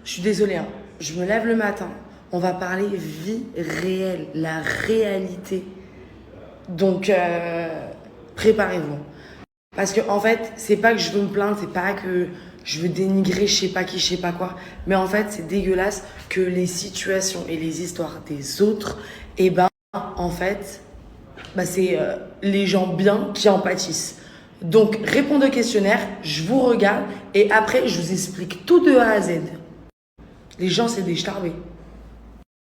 Je suis désolée, hein. Je me lève le matin, on va parler vie réelle, la réalité. Donc, préparez-vous. Parce que en fait, c'est pas que je veux me plaindre, c'est pas que je veux dénigrer je sais pas qui, je sais pas quoi. Mais en fait, c'est dégueulasse que les situations et les histoires des autres, eh ben, en fait, c'est les gens bien qui en pâtissent. Donc, répondez au questionnaire, je vous regarde et après, je vous explique tout de A à Z. Les gens, c'est des starbés.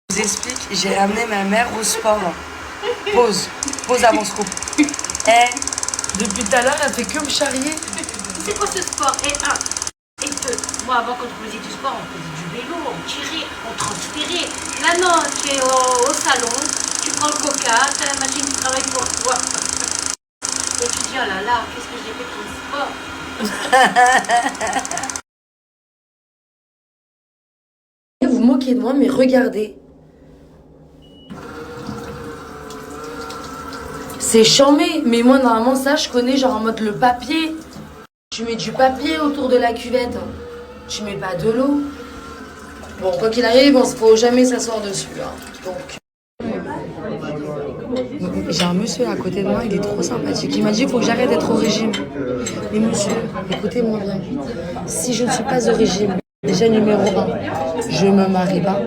Je vous explique, j'ai ramené ma mère au sport. Pause avant ce coup. Depuis tout à l'heure, elle fait que me charrier. C'est quoi ce sport? Et un, et deux. Moi, avant, quand on faisait du sport, on faisait du vélo, on tirait, on transpirait. Là, non, tu es au salon, tu prends le coca, tu as la machine qui travaille pour toi. Et tu dis, oh là là, qu'est-ce que j'ai fait comme sport? Vous moquez de moi, mais regardez. C'est chambé, mais moi normalement ça je connais genre en mode le papier. Tu mets du papier autour de la cuvette. Tu mets pas de l'eau. Bon, quoi qu'il arrive, on ne faut jamais s'asseoir dessus. Hein. Donc, j'ai un monsieur à côté de moi, il est trop sympathique. Il m'a dit qu'il faut que j'arrête d'être au régime. Mais monsieur, écoutez-moi bien. Si je ne suis pas au régime, déjà numéro 1, je me marie pas.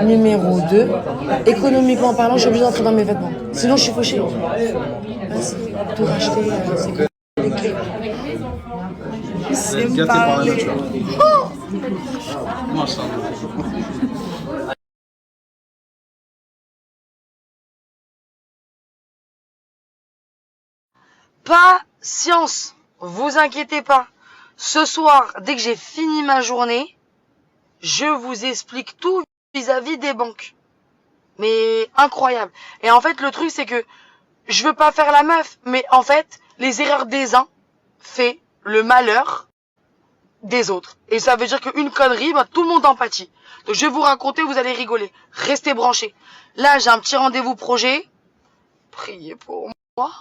Numéro 2, économiquement parlant, je suis obligée d'entrer dans mes vêtements. Sinon, je suis fauchée. Vas-y, tout racheter, c'est compliqué. C'est me parler. Oh Patience, vous inquiétez pas. Ce soir, dès que j'ai fini ma journée, je vous explique tout vis-à-vis des banques. Mais incroyable. Et en fait, le truc, c'est que je veux pas faire la meuf, mais en fait, les erreurs des uns fait le malheur des autres. Et ça veut dire qu'une connerie, tout le monde en pâtit. Donc je vais vous raconter, vous allez rigoler. Restez branchés. Là, j'ai un petit rendez-vous projet. Priez pour moi.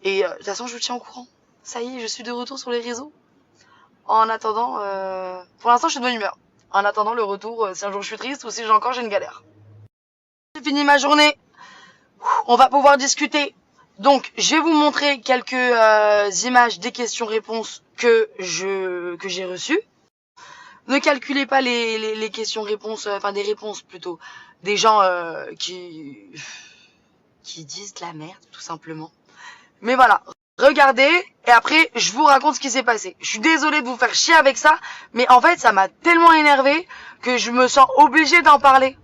Et de toute façon, je vous tiens au courant. Ça y est, je suis de retour sur les réseaux. En attendant, pour l'instant, je suis de bonne humeur. En attendant le retour, si un jour je suis triste ou si j'ai une galère. J'ai fini ma journée. On va pouvoir discuter. Donc, je vais vous montrer quelques images des questions-réponses que j'ai reçues. Ne calculez pas les questions-réponses, enfin des réponses plutôt, des gens qui disent de la merde, tout simplement. Mais voilà, regardez, et après, je vous raconte ce qui s'est passé. Je suis désolée de vous faire chier avec ça, mais en fait, ça m'a tellement énervé que je me sens obligée d'en parler.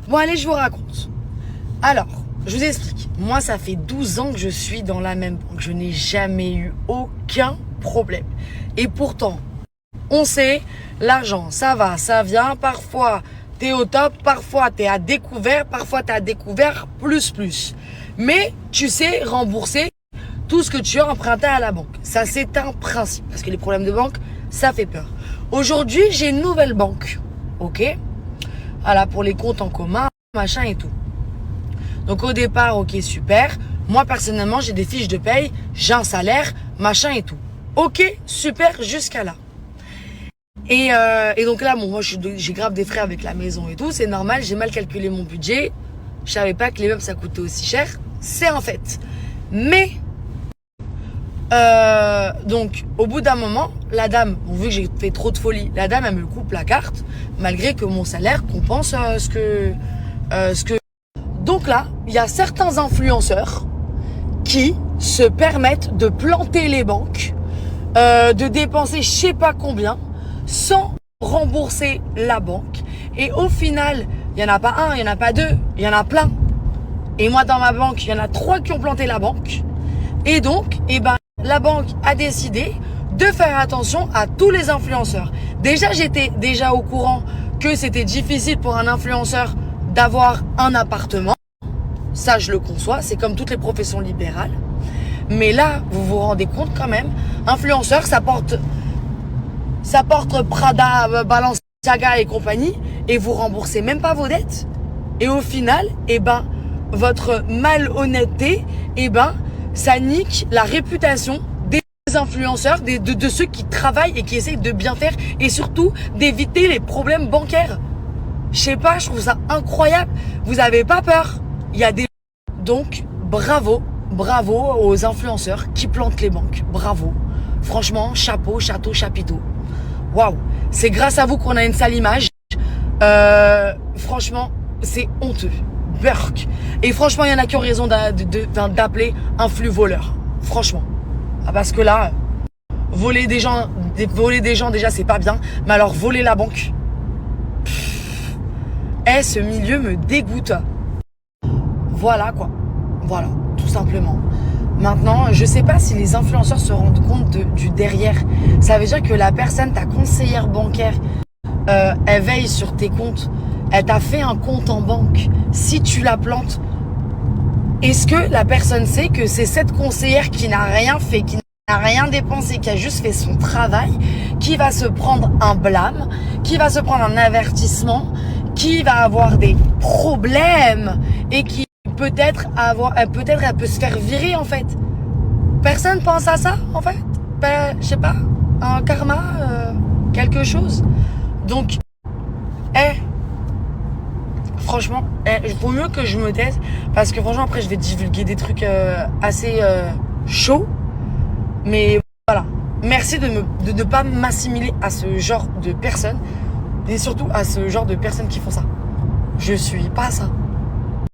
Bon, allez, je vous raconte. Alors, je vous explique. Moi, ça fait 12 ans que je suis dans la même banque. Je n'ai jamais eu aucun problème. Et pourtant, on sait, l'argent, ça va, ça vient. Parfois, t'es au top, parfois t'es à découvert, parfois t'es à découvert plus. Mais tu sais rembourser tout ce que tu as emprunté à la banque. Ça, c'est un principe. Parce que les problèmes de banque, ça fait peur. Aujourd'hui, j'ai une nouvelle banque. Ok ? Voilà, pour les comptes en commun, machin et tout. Donc au départ, ok, super. Moi, personnellement, j'ai des fiches de paye, j'ai un salaire, machin et tout. Ok, super, jusqu'à là. Et donc là, bon, moi, j'ai grave des frais avec la maison et tout. C'est normal, j'ai mal calculé mon budget. Je savais pas que les meubles, ça coûtait aussi cher. C'est un fait. Mais, donc, au bout d'un moment, la dame, bon, vu que j'ai fait trop de folie, la dame, elle me coupe la carte, malgré que mon salaire compense ce que... Donc là, il y a certains influenceurs qui se permettent de planter les banques, de dépenser je sais pas combien, sans rembourser la banque. Et au final, il n'y en a pas un, il n'y en a pas deux, il y en a plein. Et moi, dans ma banque, il y en a 3 qui ont planté la banque. Et donc, la banque a décidé de faire attention à tous les influenceurs. Déjà, j'étais déjà au courant que c'était difficile pour un influenceur d'avoir un appartement. Ça, je le conçois. C'est comme toutes les professions libérales. Mais là, vous vous rendez compte quand même, influenceur, ça porte Prada, Balenciaga et compagnie, et vous remboursez même pas vos dettes. Et au final, votre malhonnêteté, ça nique la réputation des des influenceurs, de ceux qui travaillent et qui essayent de bien faire et surtout d'éviter les problèmes bancaires. Je sais pas, je trouve ça incroyable. Vous avez pas peur. Il y a des... Donc, bravo aux influenceurs qui plantent les banques. Bravo. Franchement, chapeau, château, chapiteau. Waouh. C'est grâce à vous qu'on a une sale image. Franchement, c'est honteux. Burk. Et franchement, il y en a qui ont raison d'appeler un flux voleur. Franchement. Parce que là, voler des gens déjà, c'est pas bien. Mais alors, voler la banque... ce milieu me dégoûte. Voilà quoi. Voilà, tout simplement. Maintenant, je sais pas si les influenceurs se rendent compte du derrière. Ça veut dire que la personne, ta conseillère bancaire, elle veille sur tes comptes. Elle t'a fait un compte en banque. Si tu la plantes, est-ce que la personne sait que c'est cette conseillère qui n'a rien fait, qui n'a rien dépensé, qui a juste fait son travail, qui va se prendre un blâme, qui va se prendre un avertissement, qui va avoir des problèmes et qui peut-être elle peut se faire virer en fait. Personne pense à ça en fait. Je sais pas, un karma, quelque chose. Donc, franchement, il vaut mieux que je me taise parce que franchement après je vais divulguer des trucs assez chauds. Mais voilà, merci de ne pas m'assimiler à ce genre de personnes et surtout à ce genre de personnes qui font ça. Je suis pas ça.